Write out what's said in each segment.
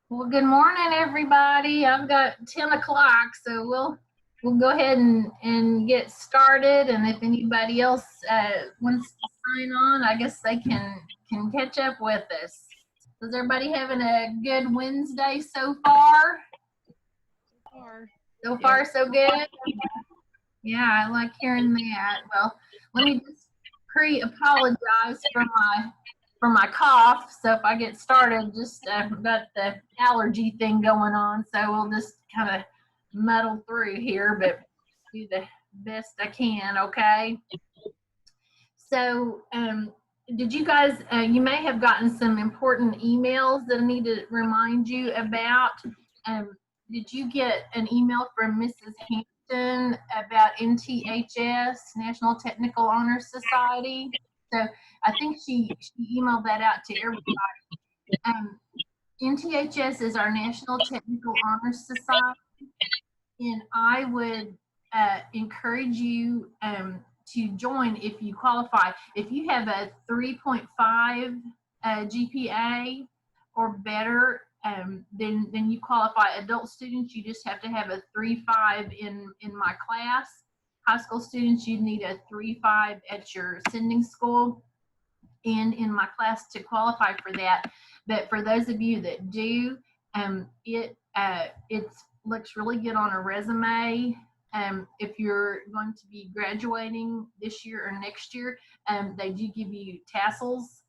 Well, good morning, everybody. I've got 10 o'clock, so we'll go ahead and get started. And if anybody else wants to sign on, I guess they can catch up with us. Is everybody having a good Wednesday so far? Far. So far, so good. Yeah, I like hearing that. Well, let me just pre-apologize for my cough. So if I get started, just got the allergy thing going on. So we'll just kind of muddle through here, but do the best I can. Okay. So did you guys? You may have gotten some important emails that I need to remind you about. Did you get an email from Mrs. Hampton about NTHS, National Technical Honor Society? So I think she emailed that out to everybody. NTHS is our National Technical Honor Society, and I would encourage you to join if you qualify. If you have a 3.5 GPA or better, then you qualify. Adult students, you just have to have a 3.5 in my class. High school students, you need a 3.5 at your sending school and in my class to qualify for that. But for those of you that do, it looks really good on a resume. If you're going to be graduating this year or next year, they do give you tassels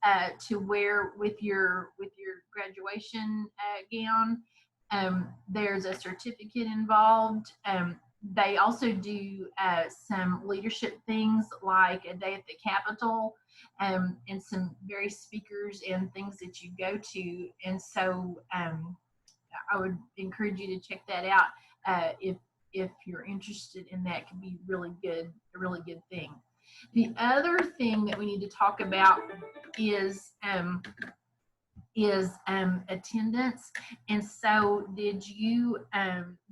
to wear with your graduation gown. There's a certificate involved. They also do some leadership things like a day at the Capitol, and some various speakers and things that you go to. And so I would encourage you to check that out if you're interested in that. Could be really good, a really good thing. The other thing that we need to talk about is attendance. And so did you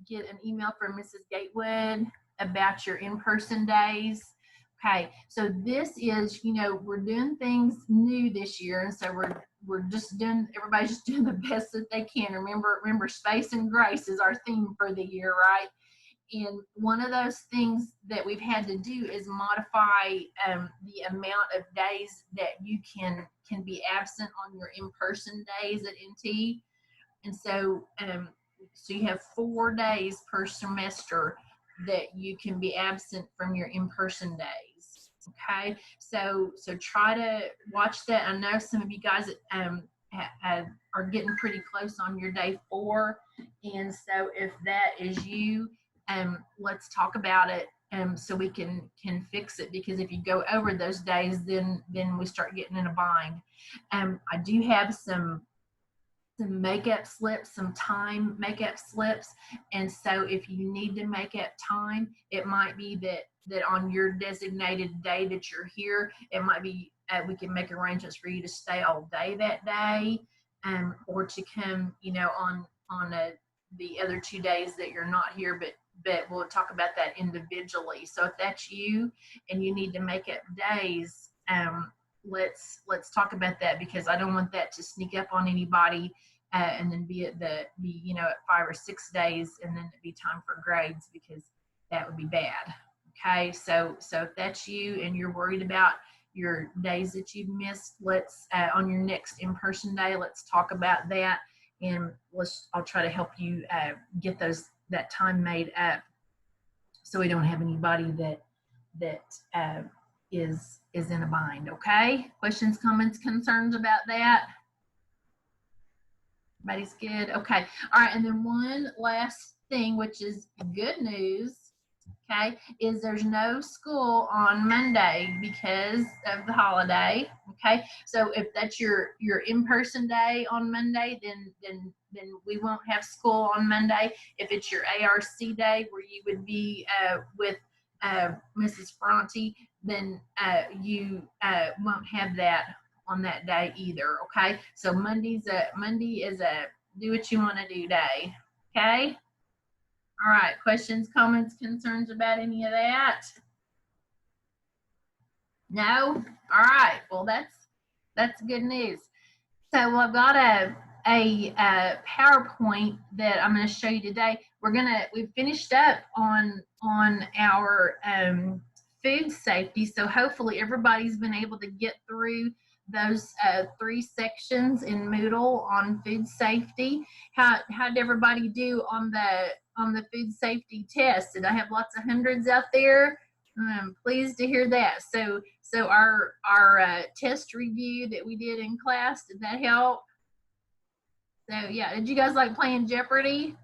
get an email from Mrs. Gatewood about your in-person days? Okay, so this is, we're doing things new this year, and so we're just doing, everybody's just doing the best that they can. Remember, space and grace is our theme for the year, right? And one of those things that we've had to do is modify the amount of days that you can be absent on your in-person days at NT. And so so you have 4 days per semester that you can be absent from your in-person days. Okay, so try to watch that. I know some of you guys are getting pretty close on your day 4, and so if that is you, let's talk about it so we can fix it, because if you go over those days, then we start getting in a bind. I do have some makeup slips, some time makeup slips, and so if you need to make up time, it might be that on your designated day that you're here, it might be we can make arrangements for you to stay all day that day, or to come, on the other 2 days that you're not here, but we'll talk about that individually. So if that's you and you need to make up days, let's talk about that, because I don't want that to sneak up on anybody and then be at 5 or 6 days and then it'd be time for grades, because that would be bad. Okay, so if that's you and you're worried about your days that you've missed, let's on your next in-person day, let's talk about that, and I'll try to help you get that time made up, so we don't have anybody that is in a bind. Okay, questions, comments, concerns about that? Everybody's good? Okay, all right. And then one last thing, which is good news, okay, is there's no school on Monday because of the holiday. Okay, so if that's your in-person day on Monday, then we won't have school on Monday. If it's your ARC day where you would be with Mrs. Franti, then you won't have that on that day either. Okay, so Monday is a do what you want to do day. Okay. All right, questions, comments, concerns about any of that? No? All right, well, that's good news. So I've got a PowerPoint that I'm going to show you today. We finished up on our food safety, so hopefully everybody's been able to get through those 3 sections in Moodle on food safety. How did everybody do on the food safety test? Did I have lots of hundreds out there? I'm pleased to hear that. So our test review that we did in class, did that help? So yeah, did you guys like playing Jeopardy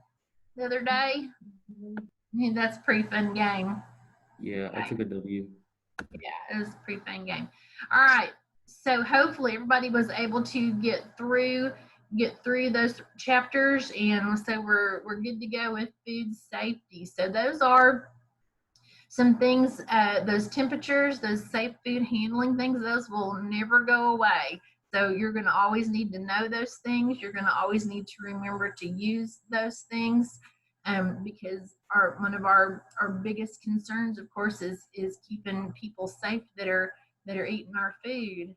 the other day? Yeah, that's a pretty fun game. Yeah, I took a W. Yeah, it was a pretty fun game. All right, so hopefully everybody was able to get through those chapters, and so we're good to go with food safety. So those are some things, those temperatures, those safe food handling things, those will never go away. So you're going to always need to know those things. You're going to always need to remember to use those things, because one of our biggest concerns, of course, is keeping people safe that are eating our food.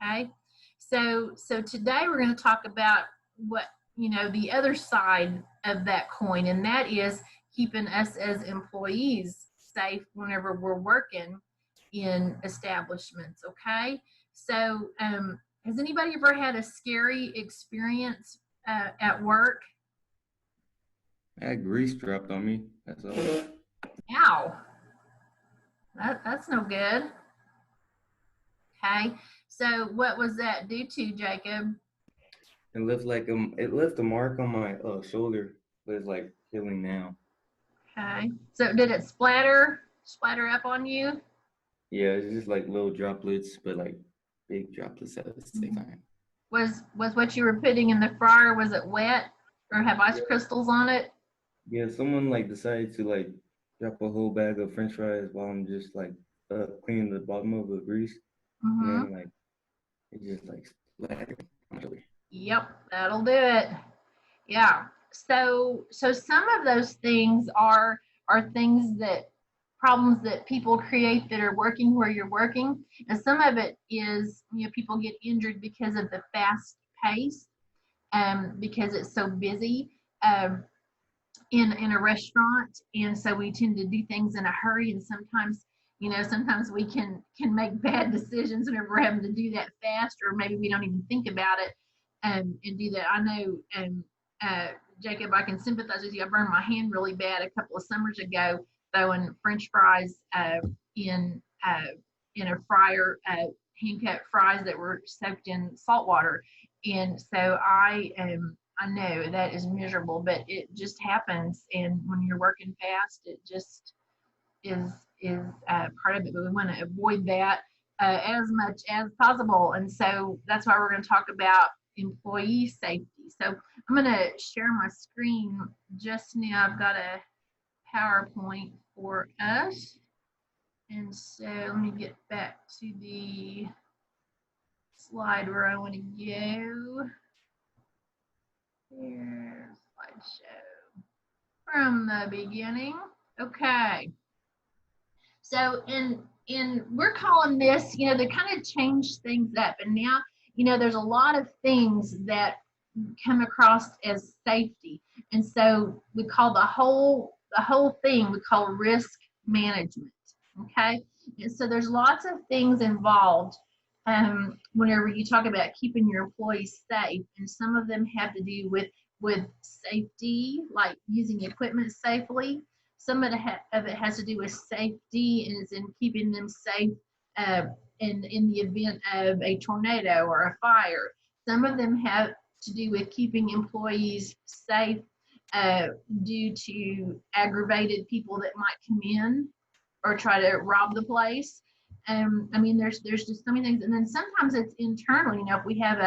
Okay, so today we're going to talk about what, the other side of that coin, and that is keeping us as employees safe whenever we're working in establishments. Okay, so has anybody ever had a scary experience at work? I had grease dropped on me. That's all. Ow, that's no good. Okay, so what was that due to, Jacob? It left a mark on my shoulder, but it's like healing now. Okay, so did it splatter up on you? Yeah, it's just like little droplets, but like big droplets at the same time. Was what you were putting in the fryer, was it wet or have ice crystals on it? Yeah, someone like decided to like drop a whole bag of French fries while I'm just like cleaning the bottom of the grease, and then like it just like splattered on my shoulder. Yep, that'll do it. Yeah. So some of those things are things problems that people create that are working where you're working, and some of it is, people get injured because of the fast pace, because it's so busy in a restaurant, and so we tend to do things in a hurry, and sometimes we can make bad decisions whenever we're having to do that fast, or maybe we don't even think about it and do that. I know, Jacob, I can sympathize with you. I burned my hand really bad a couple of summers ago throwing French fries in a fryer, hand cut fries that were soaked in salt water, and so I know that is miserable, but it just happens. And when you're working fast, it just is part of it. But we want to avoid that as much as possible. And so that's why we're going to talk about employee safety. So I'm going to share my screen just now. I've got a PowerPoint for us. And so let me get back to the slide where I want to go. Here's slideshow from the beginning. Okay. So we're calling this, they kind of change things up, and now, there's a lot of things that come across as safety, and so we call the whole thing, we call risk management. Okay, and so there's lots of things involved whenever you talk about keeping your employees safe, and some of them have to do with safety, like using equipment safely. Some of it has to do with safety, and is in keeping them safe in the event of a tornado or a fire. Some of them have to do with keeping employees safe due to aggravated people that might come in or try to rob the place. I mean, there's just so many things, and then sometimes it's internal. If we have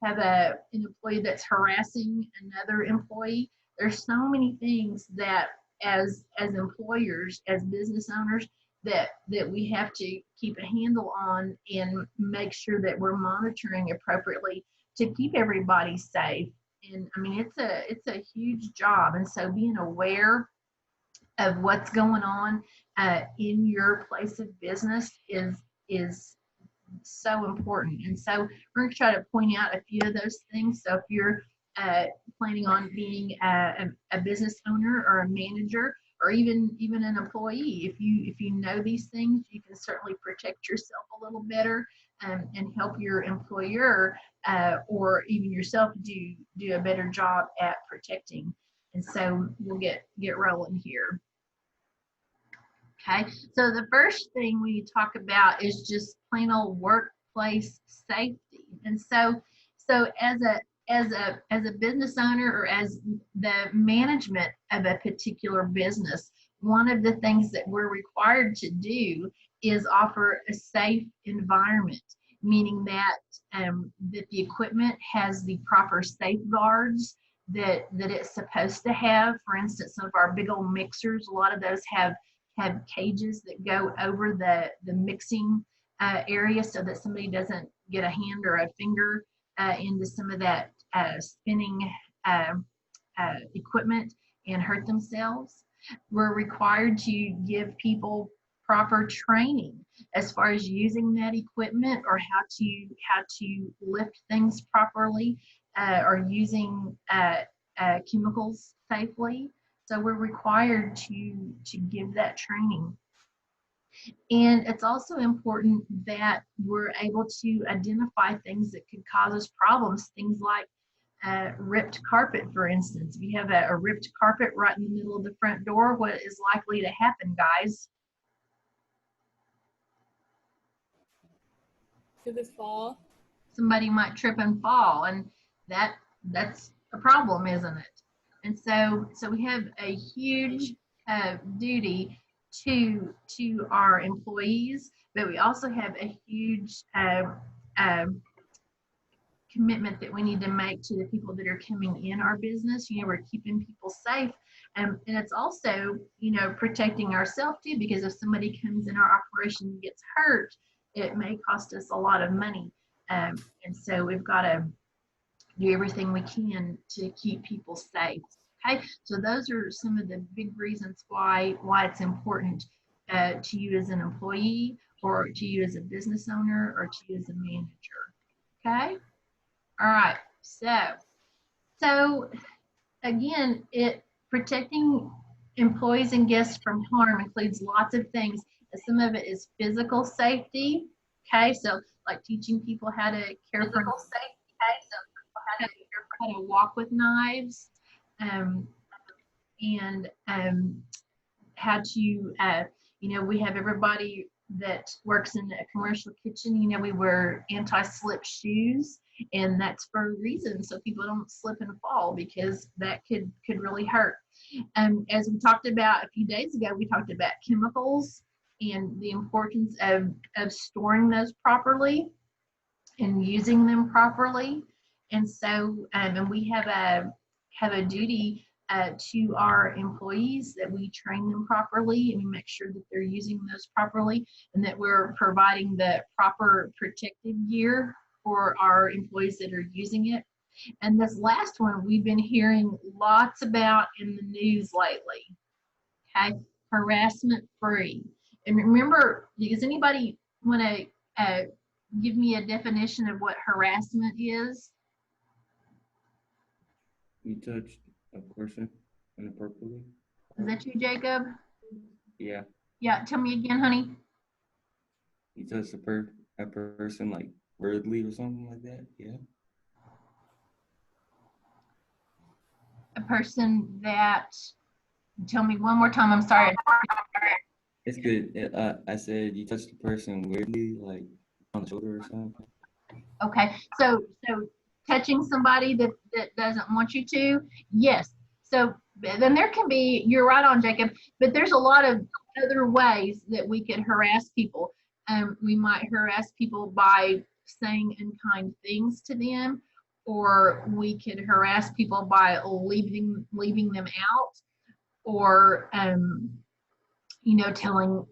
an employee that's harassing another employee, there's so many things that as employers, as business owners, that we have to keep a handle on and make sure that we're monitoring appropriately to keep everybody safe. And I mean, it's a huge job, and so being aware of what's going on in your place of business is so important. And so we're going to try to point out a few of those things. So if you're planning on being a business owner or a manager, or even an employee. If you know these things, you can certainly protect yourself a little better, and help your employer or even yourself do a better job at protecting. And so we'll get rolling here. Okay, so the first thing we talk about is just plain old workplace safety. And so as a business owner, or as the management of a particular business, one of the things that we're required to do is offer a safe environment, meaning that that the equipment has the proper safeguards that it's supposed to have. For instance, some of our big old mixers, a lot of those have cages that go over the mixing area, so that somebody doesn't get a hand or a finger into some of that spinning equipment and hurt themselves. We're required to give people proper training as far as using that equipment, or how to lift things properly, or using chemicals safely. So we're required to give that training. And it's also important that we're able to identify things that could cause us problems, things like ripped carpet, for instance. If you have a ripped carpet right in the middle of the front door, what is likely to happen, guys? Did this fall? Somebody might trip and fall, and that's a problem, isn't it? And so we have a huge duty to our employees, but we also have a huge commitment that we need to make to the people that are coming in our business. You know, we're keeping people safe, and it's also, you know, protecting ourselves too, because if somebody comes in our operation and gets hurt, it may cost us a lot of money. And so we've got to do everything we can to keep people safe. Okay, so those are some of the big reasons why it's important to you as an employee, or to you as a business owner, or to you as a manager. Okay, all right. So again, protecting employees and guests from harm includes lots of things. Some of it is physical safety. Okay, so like teaching people how to care for safety. Okay, so how to walk with knives, and how to, you know, we have everybody that works in a commercial kitchen, you know, we wear anti-slip shoes, and that's for a reason, so people don't slip and fall, because that could really hurt. As we talked about a few days ago, we talked about chemicals and the importance of storing those properly and using them properly. And so, and we have a duty to our employees, that we train them properly, and we make sure that they're using those properly, and that we're providing the proper protective gear for our employees that are using it. And this last one we've been hearing lots about in the news lately. Okay, harassment free. And remember, does anybody want to give me a definition of what harassment is? You touched a person inappropriately. Is that you, Jacob? Yeah. Yeah, tell me again, honey. You touched a person like rudely or something like that. Yeah. A person that, tell me one more time, I'm sorry. It's good. I said you touched the person weirdly, like on the shoulder or something. Okay, so touching somebody that doesn't want you to, yes. So then there can be, you're right on, Jacob, but there's a lot of other ways that we could harass people. We might harass people by saying unkind things to them, or we could harass people by leaving them out, or you know, telling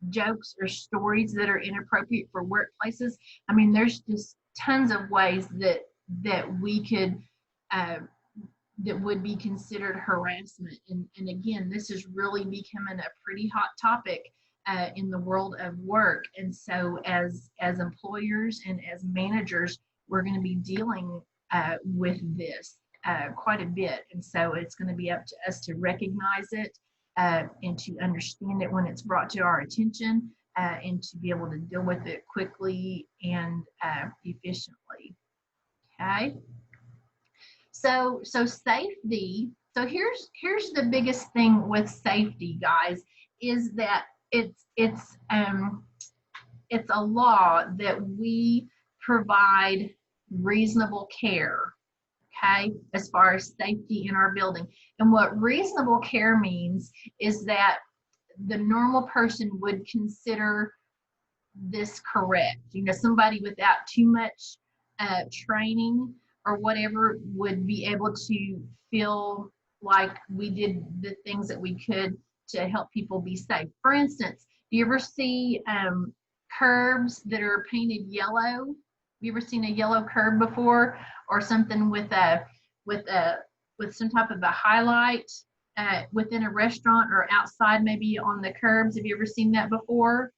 jokes or stories that are inappropriate for workplaces. I mean, there's just tons of ways that we could that would be considered harassment. And again, this is really becoming a pretty hot topic in the world of work. And so as employers and as managers, we're going to be dealing with this quite a bit. And so it's going to be up to us to recognize it and to understand it when it's brought to our attention and to be able to deal with it quickly and efficiently. Okay. So safety. So here's the biggest thing with safety, guys, is that it's a law that we provide reasonable care, okay, as far as safety in our building. And what reasonable care means is that the normal person would consider this correct. You know, somebody without too much training or whatever would be able to feel like we did the things that we could to help people be safe. For instance, do you ever see curbs that are painted yellow? Have you ever seen a yellow curb before, or something with some type of a highlight within a restaurant or outside, maybe on the curbs? Have you ever seen that before?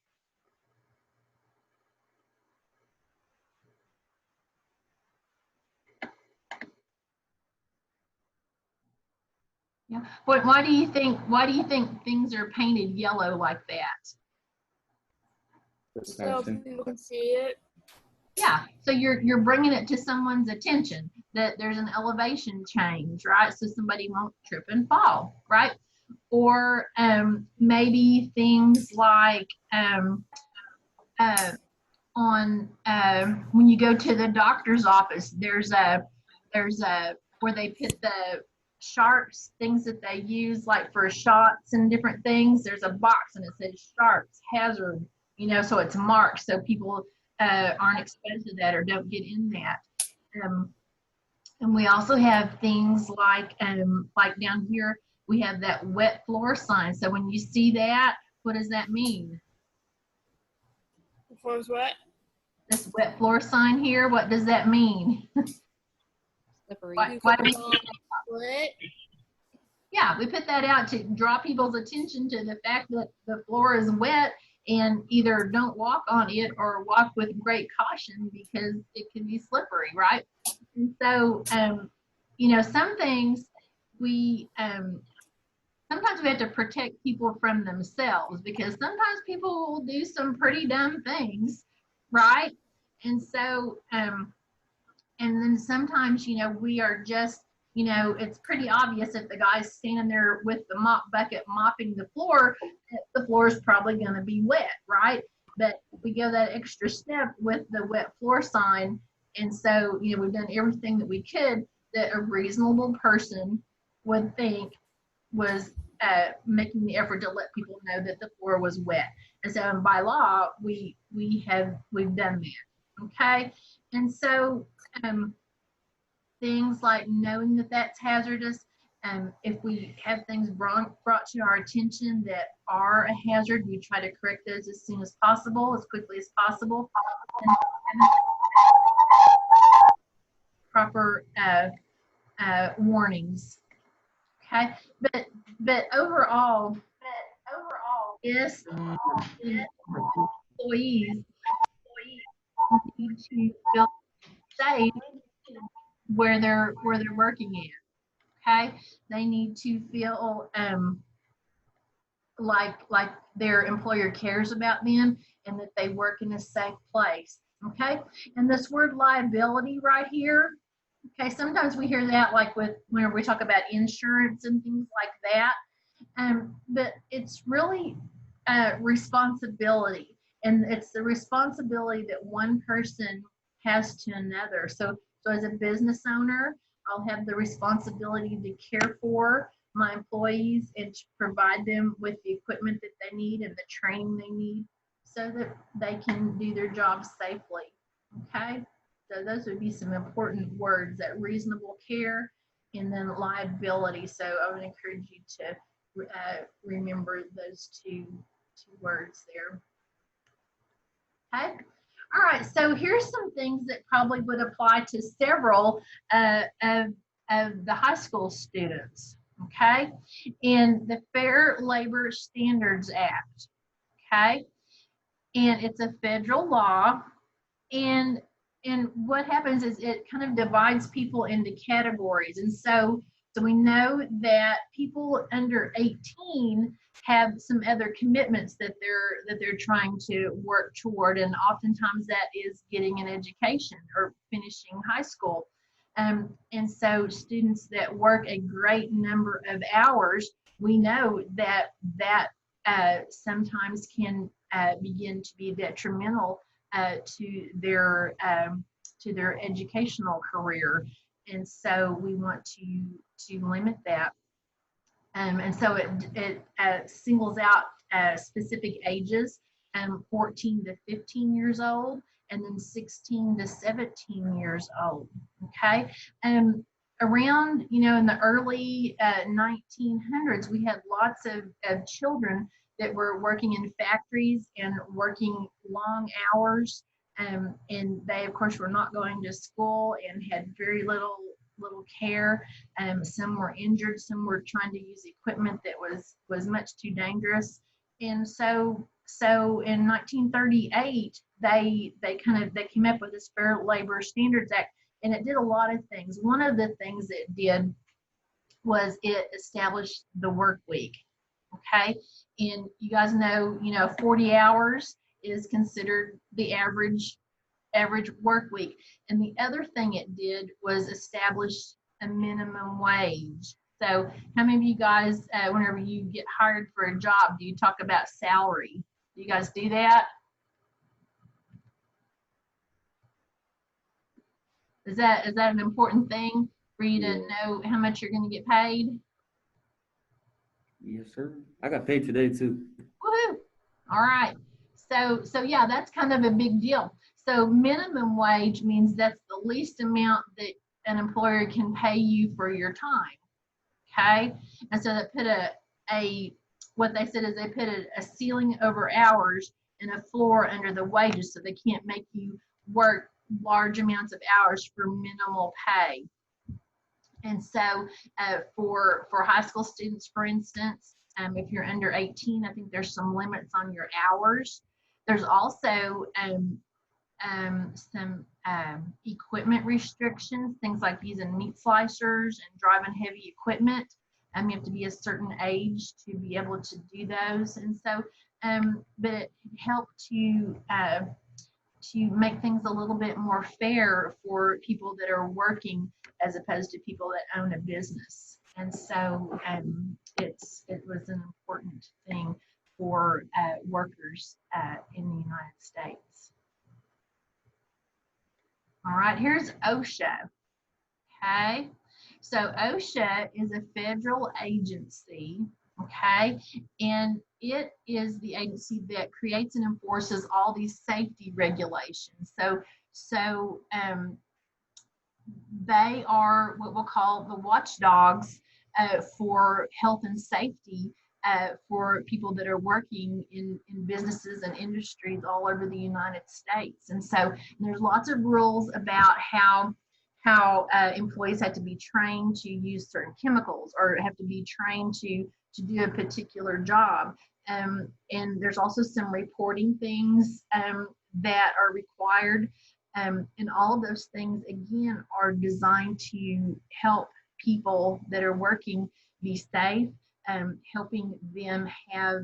Yeah. Why do you think things are painted yellow like that? So people can see it. Yeah, so you're bringing it to someone's attention that there's an elevation change, right? So somebody won't trip and fall, right? Or maybe things like when you go to the doctor's office, there's a where they put the sharps, things that they use like for shots and different things. There's a box and it says sharps hazard, you know, so it's marked so people aren't exposed to that or don't get in that. And we also have things like down here, we have that wet floor sign. So when you see that, what does that mean? The floor's wet. This wet floor sign here, what does that mean? Slippery. Why do we Yeah, we put that out to draw people's attention to the fact that the floor is wet, and either don't walk on it or walk with great caution because it can be slippery, right? And so, you know, some things sometimes we have to protect people from themselves, because sometimes people will do some pretty dumb things, right? And so, and then sometimes, you know, we are just, you know, it's pretty obvious if the guy's standing there with the mop bucket mopping the floor is probably going to be wet, right? But we go that extra step with the wet floor sign. And so, you know, we've done everything that we could that a reasonable person would think was making the effort to let people know that the floor was wet. And so by law, we've done that, okay? And so things like knowing that that's hazardous, if we have things brought to our attention that are a hazard, we try to correct those as soon as possible, as quickly as possible. And proper warnings. Okay, but overall, yes, employees need to feel safe where they're working at. Okay, they need to feel like their employer cares about them and that they work in a safe place. Okay, and this word liability right here. Okay, sometimes we hear that like when we talk about insurance and things like that, but it's really responsibility, and it's the responsibility that one person has to another. So as a business owner, I'll have the responsibility to care for my employees and to provide them with the equipment that they need and the training they need so that they can do their jobs safely. Okay. So those would be some important words: that reasonable care and then liability. So I would encourage you to remember those two words there. Okay. All right. So here's some things that probably would apply to several of the high school students. Okay. In the Fair Labor Standards Act. Okay. And it's a federal law. And and what happens is it kind of divides people into categories. And so we know that people under 18 have some other commitments that they're trying to work toward, and oftentimes that is getting an education or finishing high school. And so students that work a great number of hours, we know that sometimes can begin to be detrimental to their educational career, and so we want to limit that. And so it singles out specific ages, 14 to 15 years old, and then 16 to 17 years old. Okay. Around, in the early 1900s, we had lots of children that were working in factories and working long hours. And they, of course, were not going to school and had very little care. Some were injured, some were trying to use equipment that was much too dangerous. And so in 1938, they came up with this Fair Labor Standards Act, and it did a lot of things. One of the things it did was it established the work week. Okay, and you guys know, 40 hours is considered the average work week. And the other thing it did was establish a minimum wage. So how many of you guys, whenever you get hired for a job, do you talk about salary? Do you guys do that? Is that an important thing for you to know how much you're going to get paid? Yes, sir. I got paid today too. Woohoo! All right. So yeah, that's kind of a big deal. So minimum wage means that's the least amount that an employer can pay you for your time. Okay. And so they put what they said is they put a ceiling over hours and a floor under the wages, so they can't make you work large amounts of hours for minimal pay. And so for high school students, for instance, if you're under 18, I think there's some limits on your hours. There's also some equipment restrictions, things like using meat slicers and driving heavy equipment. You have to be a certain age to be able to do those. And so, but it helped to make things a little bit more fair for people that are working as opposed to people that own a business. And so it was an important thing for workers in the United States. All right, here's OSHA. Okay, so OSHA is a federal agency, okay, and it is the agency that creates and enforces all these safety regulations. So they are what we'll call the watchdogs for health and safety for people that are working in businesses and industries all over the United States. And so there's lots of rules about how employees have to be trained to use certain chemicals or have to be trained to do a particular job. And there's also some reporting things that are required. And all of those things, again, are designed to help people that are working be safe, helping them have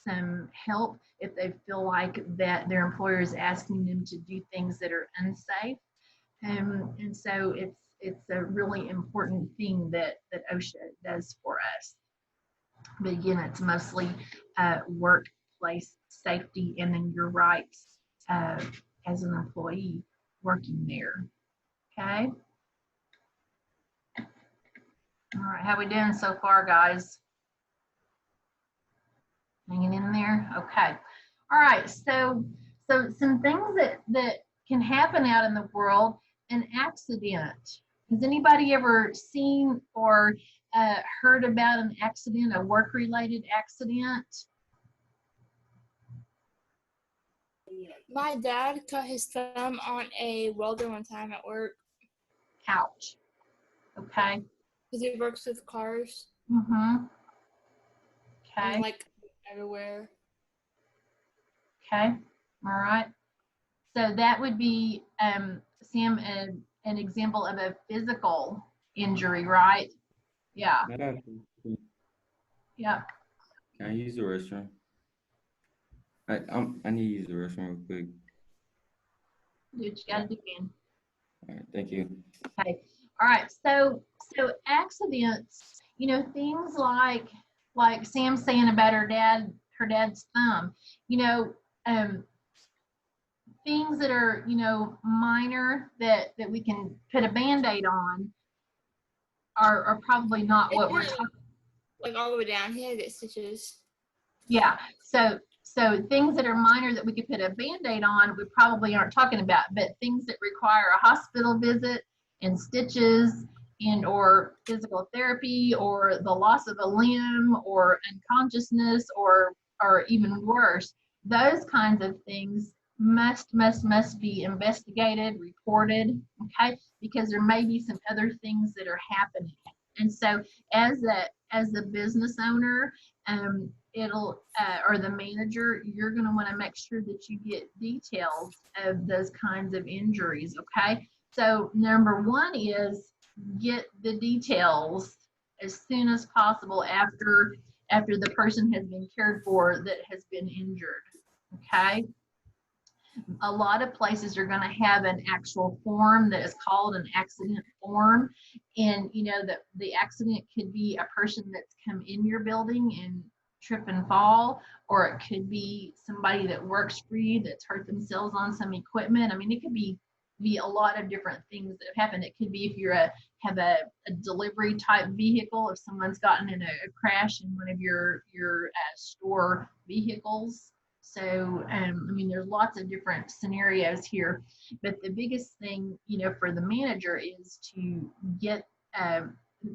some help if they feel like that their employer is asking them to do things that are unsafe. And so it's a really important thing that OSHA does for us. But again, it's mostly workplace safety and then your rights as an employee working there. Okay. All right, how we doing so far, guys? Hanging in there? Okay. All right, so some things that can happen out in the world. An accident. Has anybody ever seen or heard about an accident, a work-related accident? My dad cut his thumb on a welder one time at work. Ouch. Okay. Because he works with cars. Mm-hmm. Okay. And, like, everywhere. Okay. All right. So that would be, Sam, an example of a physical injury, right? Yeah, Can yeah. I use the restroom? I need to use the restroom real quick. Do what you gotta do, man. All right, thank you. Okay. All right. So accidents, things like Sam saying about her dad's thumb, you know, um, things that are, minor that we can put a Band-Aid on are probably not what we're talking. Like all the way down here, get stitches. Yeah. So things that are minor that we could put a Band-Aid on, we probably aren't talking about, but things that require a hospital visit and stitches and or physical therapy or the loss of a limb or unconsciousness or even worse, those kinds of things must be investigated, reported, okay? Because there may be some other things that are happening. And so as a business owner, or the manager, you're going to want to make sure that you get details of those kinds of injuries, okay? So number one is get the details as soon as possible after the person has been cared for that has been injured, okay? A lot of places are going to have an actual form that is called an accident form, and the accident could be a person that's come in your building and trip and fall, or it could be somebody that works for you that's hurt themselves on some equipment. I mean, it could be a lot of different things that have happened. It could be if you're have a delivery type vehicle, if someone's gotten in a crash in one of your store vehicles. So, I mean, there's lots of different scenarios here, but the biggest thing, for the manager is to get,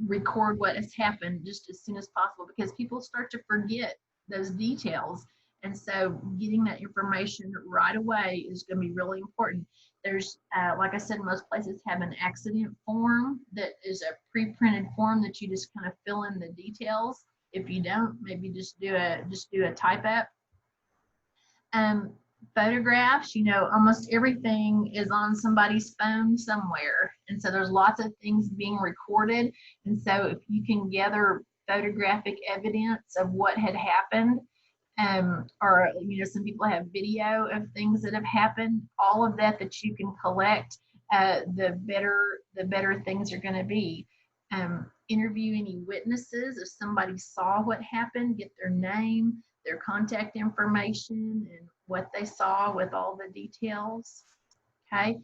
record what has happened just as soon as possible, because people start to forget those details. And so getting that information right away is going to be really important. There's, like I said, most places have an accident form that is a pre-printed form that you just kind of fill in the details. If you don't, maybe just do a type up. Photographs, almost everything is on somebody's phone somewhere. And so there's lots of things being recorded. And so if you can gather photographic evidence of what had happened, or, some people have video of things that have happened, all of that you can collect, the better things are going to be. Interview any witnesses. If somebody saw what happened, get their name, their contact information, and what they saw with all the details, okay?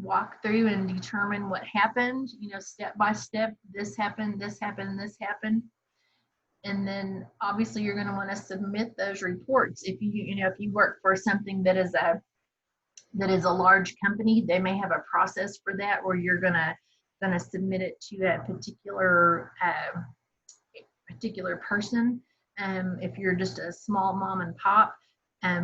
Walk through and determine what happened, step by step. This happened, this happened, this happened. And then obviously you're going to want to submit those reports. If you work for something that is a large company, they may have a process for that where you're going to submit it to a particular person. If you're just a small mom and pop,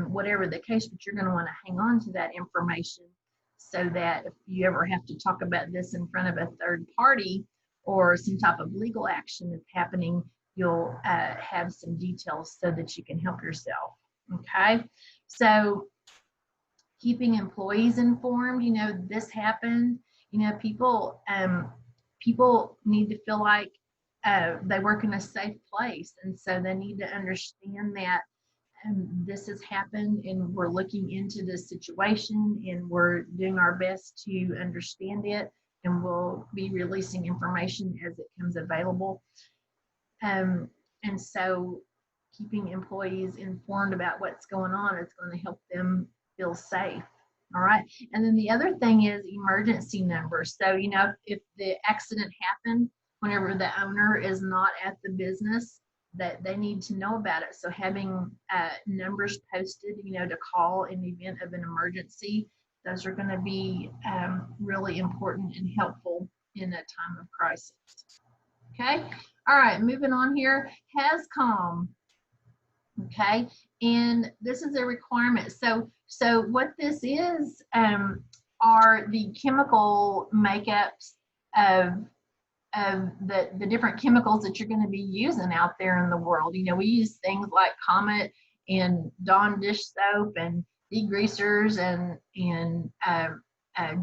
whatever the case, but you're going to want to hang on to that information so that if you ever have to talk about this in front of a third party or some type of legal action that's happening, you'll have some details so that you can help yourself, okay? So keeping employees informed, this happened, people need to feel like they work in a safe place, and so they need to understand that this has happened and we're looking into this situation and we're doing our best to understand it, and we'll be releasing information as it comes available. And so keeping employees informed about what's going on is going to help them feel safe. All right. And then the other thing is emergency numbers. So, if the accident happened, whenever the owner is not at the business, that they need to know about it. So having numbers posted, to call in the event of an emergency, those are going to be really important and helpful in a time of crisis. Okay. All right. Moving on here. HAZCOM. Okay. And this is a requirement. So what this is are the chemical makeups of the different chemicals that you're going to be using out there in the world. We use things like Comet and Dawn dish soap and degreasers and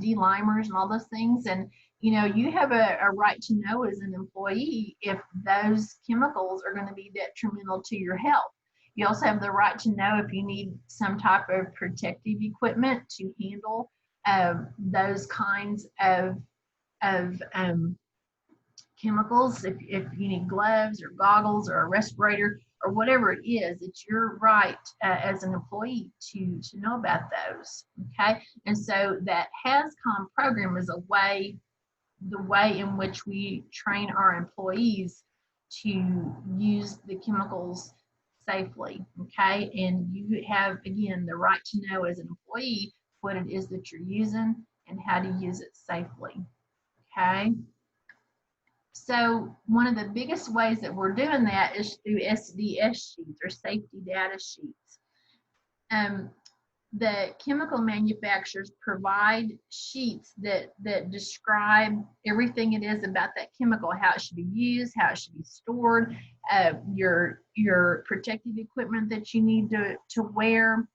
delimers and all those things. And you know, you have a right to know as an employee if those chemicals are going to be detrimental to your health. You also have the right to know if you need some type of protective equipment to handle those kinds of chemicals. If you need gloves or goggles or a respirator or whatever it is, it's your right as an employee to know about those. Okay, and so that HAZCOM program is the way in which we train our employees to use the chemicals safely. Okay, and you have, again, the right to know as an employee what it is that you're using and how to use it safely. Okay, so one of the biggest ways that we're doing that is through SDS sheets or safety data sheets. The chemical manufacturers provide sheets that describe everything it is about that chemical, how it should be used, how it should be stored, your protective equipment that you need to wear,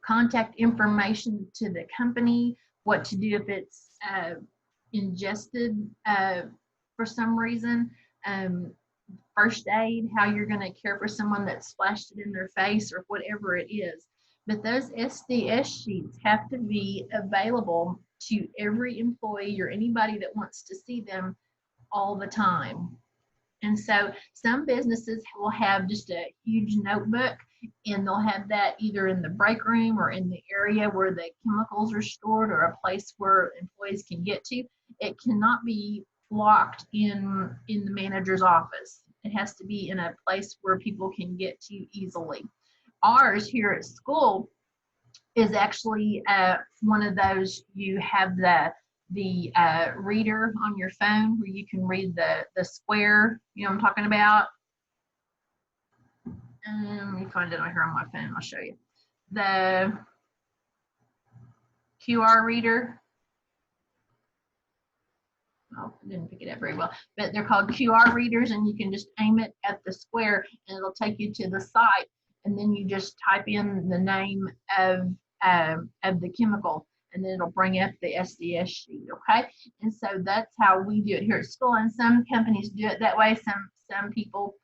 contact information to the company, what to do if it's ingested for some reason, first aid, how you're going to care for someone that splashed it in their face or whatever it is. But those SDS sheets have to be available to every employee or anybody that wants to see them all the time. And so some businesses will have just a huge notebook, and they'll have that either in the break room or in the area where the chemicals are stored or a place where employees can get to. It cannot be locked in the manager's office. It has to be in a place where people can get to easily. Ours here at school is actually one of those. You have the reader on your phone where you can read the square, you know what I'm talking about. Let me find it on here on my phone. I'll show you. The QR reader. Oh, I didn't pick it up very well, but they're called QR readers, and you can just aim it at the square and it'll take you to the site, and then you just type in the name of the chemical, and then it'll bring up the SDS sheet. Okay, and so that's how we do it here at school, and some companies do it that way. Some people,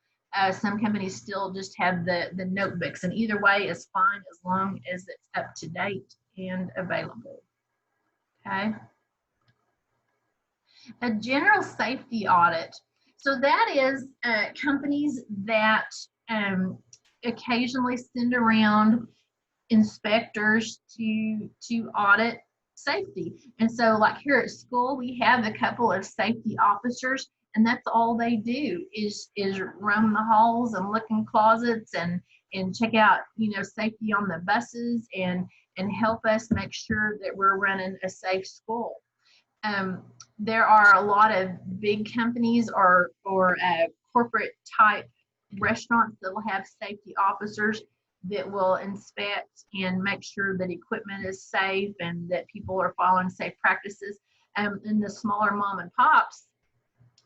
some companies still just have the notebooks, and either way is fine as long as it's up to date and available. Okay. A general safety audit. So that is companies that occasionally send around inspectors to audit safety. And so like here at school, we have a couple of safety officers, and that's all they do is roam the halls and look in closets and check out, you know, safety on the buses and help us make sure that we're running a safe school. There are a lot of big companies or corporate type restaurants that will have safety officers that will inspect and make sure that equipment is safe and that people are following safe practices. In the smaller mom and pops,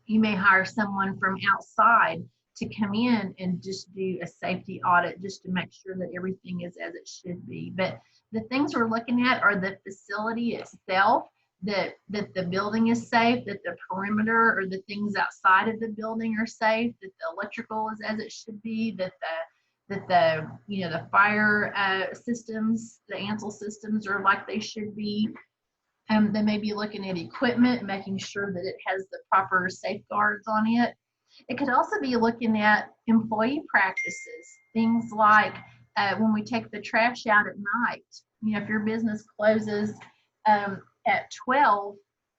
you may hire someone from outside to come in and just do a safety audit just to make sure that everything is as it should be. But the things we're looking at are the facility itself, that the building is safe, that the perimeter or the things outside of the building are safe, that the electrical is as it should be, that the you know, the fire systems, the ANSEL systems are like they should be. They may be looking at equipment, making sure that it has the proper safeguards on it. It could also be looking at employee practices, things like when we take the trash out at night. You know, if your business closes at 12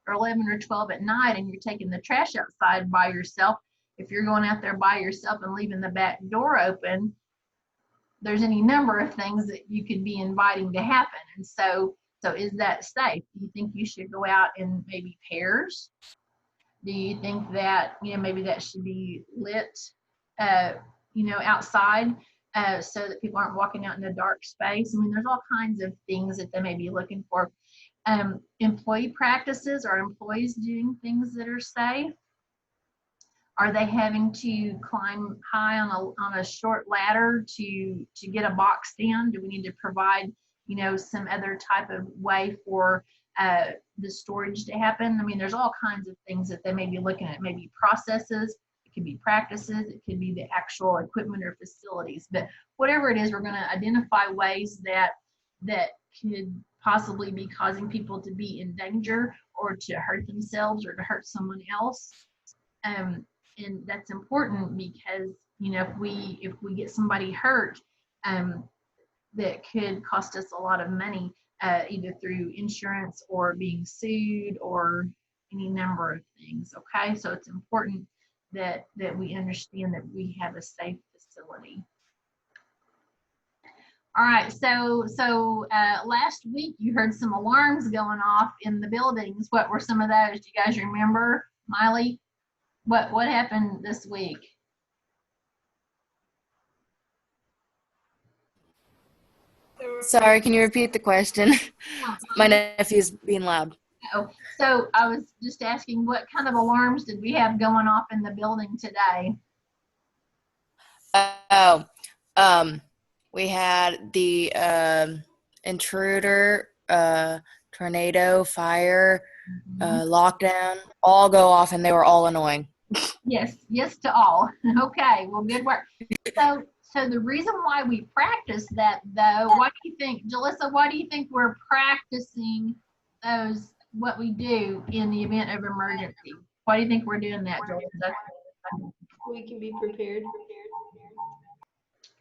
or 11 or 12 at night and you're taking the trash outside by yourself, if you're going out there by yourself and leaving the back door open, there's any number of things that you could be inviting to happen. And so is that safe? Do you think you should go out in maybe pairs? Do you think that, you know, maybe that should be lit, you know, outside so that people aren't walking out in a dark space? I mean, there's all kinds of things that they may be looking for. Employee practices, are employees doing things that are safe? Are they having to climb high on a short ladder to get a box down? Do we need to provide some other type of way for the storage to happen. I mean, there's all kinds of things that they may be looking at, maybe processes, it could be practices, it could be the actual equipment or facilities. But whatever it is, we're going to identify ways that could possibly be causing people to be in danger or to hurt themselves or to hurt someone else. And that's important because, if we get somebody hurt, that could cost us a lot of money, either through insurance or being sued or any number of things. Okay, so it's important that we understand that we have a safe facility. All right, so last week you heard some alarms going off in the buildings. What were some of those? Do you guys remember, Miley? What happened this week? Sorry, can you repeat the question? My nephew's being loud. Oh, so I was just asking, what kind of alarms did we have going off in the building today? We had the intruder, tornado, fire, lockdown, all go off, and they were all annoying. Yes to all. Okay, well, good work. So the reason why we practice that, though, why do you think, Jalissa, why do you think we're practicing what we do in the event of emergency? Why do you think we're doing that, Jalissa? We can be prepared.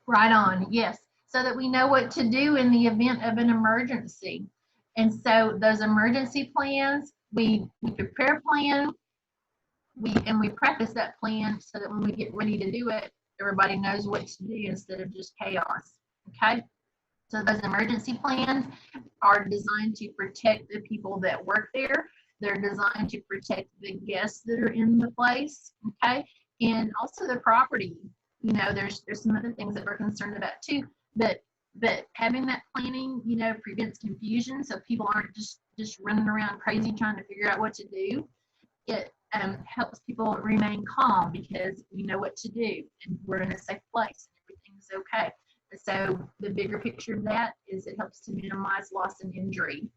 Right on, yes. So that we know what to do in the event of an emergency. And so those emergency plans, we prepare a plan, we practice that plan so that when we get ready to do it, everybody knows what to do instead of just chaos. Okay? So those emergency plans are designed to protect the people that work there. They're designed to protect the guests that are in the place. Okay? And also the property. There's some other things that we're concerned about too. But having that planning, prevents confusion, so people aren't just running around crazy trying to figure out what to do. It helps people remain calm because we know what to do and we're in a safe place and everything's okay. And so the bigger picture of that is it helps to minimize loss and injury.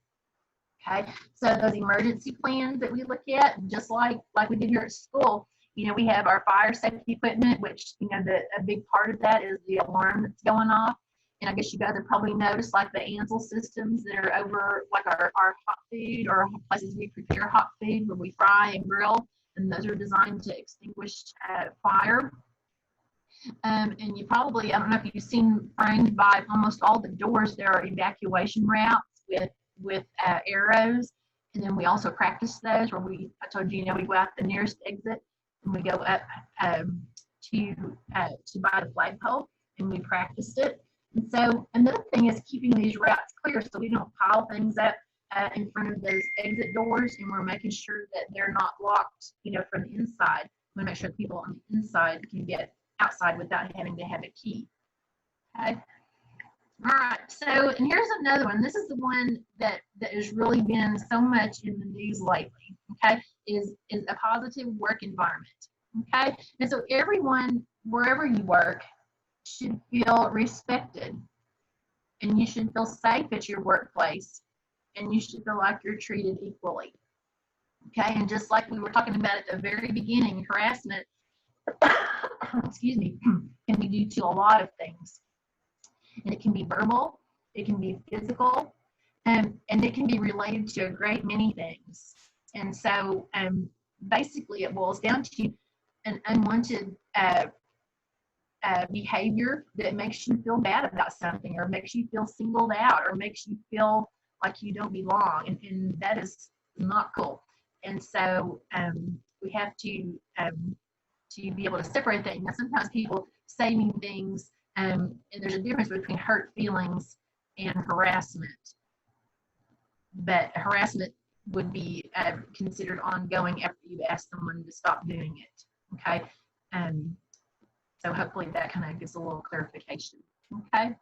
Okay, so those emergency plans that we look at, just like we did here at school, we have our fire safety equipment, which a big part of that is the alarm that's going off. And I guess you guys have probably noticed, like the Ansel systems that are over, like our hot food or places we prepare hot food where we fry and grill, and those are designed to extinguish fire. And you probably, I don't know if you've seen framed by almost all the doors, there are evacuation routes with arrows. And then we also practice those where I told you, we go out the nearest exit and we go up to by the flagpole, and we practiced it. And so another thing is keeping these routes clear so we don't pile things up in front of those exit doors, and we're making sure that they're not locked, from the inside. We want to make sure people on the inside can get outside without having to have a key. Okay. All right. So, and here's another one. This is the one that has really been so much in the news lately. Okay, is a positive work environment. Okay, and so everyone, wherever you work, should feel respected, and you should feel safe at your workplace, and you should feel like you're treated equally. Okay, and just like we were talking about at the very beginning, harassment, excuse me, can be due to a lot of things, and it can be verbal, it can be physical, and it can be related to a great many things. And so basically it boils down to an unwanted behavior that makes you feel bad about something, or makes you feel singled out, or makes you feel like you don't belong, and that is not cool. And so we have to be able to separate that. Now, sometimes people say mean things, and there's a difference between hurt feelings and harassment. But harassment would be considered ongoing after you've asked someone to stop doing it. Okay. So hopefully that kind of gives a little clarification. Okay. If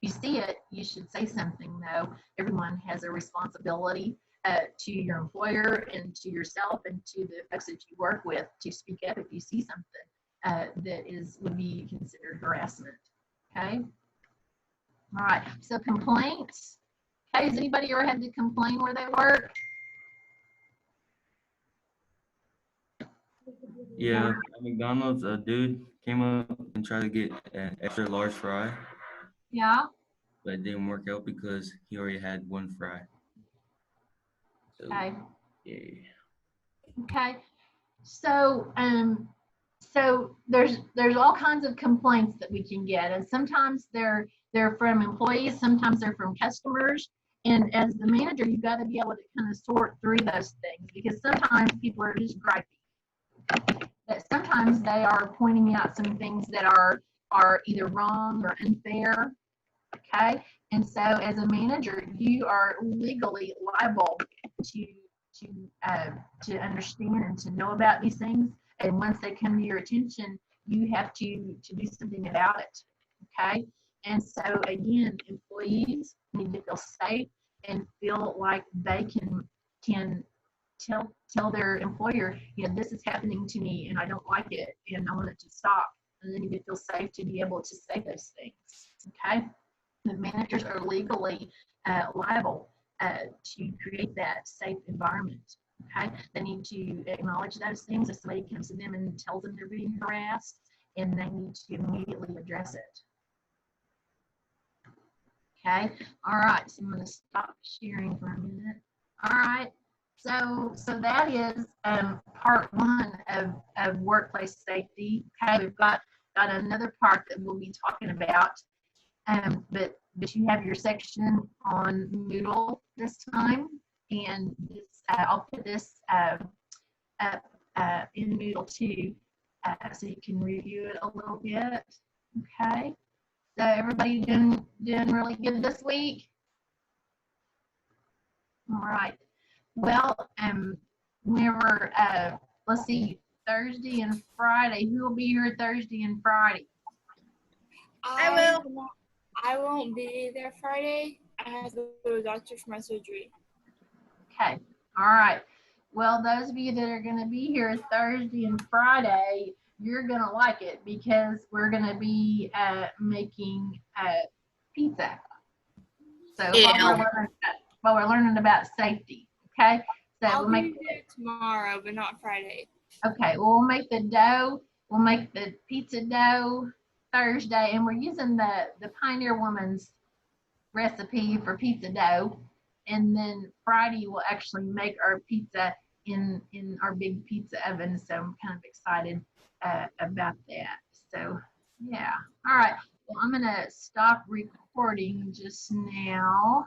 you see it, you should say something, though. Everyone has a responsibility to your employer and to yourself and to the folks that you work with to speak up if you see something that would be considered harassment. Okay. All right, so complaints. Okay, has anybody ever had to complain where they work? Yeah, at McDonald's, a dude came up and tried to get an extra large fry, Yeah, but it didn't work out because he already had one fry. So, okay, yeah. okay. So, so there's all kinds of complaints that we can get, and sometimes they're from employees, sometimes they're from customers. And as the manager, you've got to be able to kind of sort through those things because sometimes people are just gripey. That sometimes they are pointing out some things that are either wrong or unfair. Okay, and so as a manager, you are legally liable to to to understand and to know about these things. And once they come to your attention, you have to do something about it. Okay, and so again, employees need to feel safe and feel like they can tell their employer, you know, this is happening to me and I don't like it and I want it to stop. And they need to feel safe to be able to say those things. Okay, the managers are legally liable to create that safe environment. Okay, they need to acknowledge those things if somebody comes to them and tells them they're being harassed, and they need to immediately address it. Okay, all right, so I'm going to stop sharing for a minute. All right, so that is part one of workplace safety. Okay, we've got another part that we'll be talking about, but you have your section on Moodle this time, and this, I'll put this up in Moodle too, so you can review it a little bit. Okay. So everybody doing really good this week? All right. Well, whenever, let's see, Thursday and Friday, who will be here Thursday and Friday? I won't be there Friday. I have to go to the doctor for my surgery. Okay. All right. Well, those of you that are going to be here Thursday and Friday, you're going to like it because we're going to be making pizza. So while we're learning about safety, okay? So I'll we'll make be there tomorrow, but not Friday. okay. Well, we'll make the dough. We'll make the pizza dough Thursday, and we're using the Pioneer Woman's recipe for pizza dough. And then Friday we'll actually make our pizza in our big pizza oven. So I'm kind of excited about that. So yeah. All right. Well, I'm gonna stop recording just now.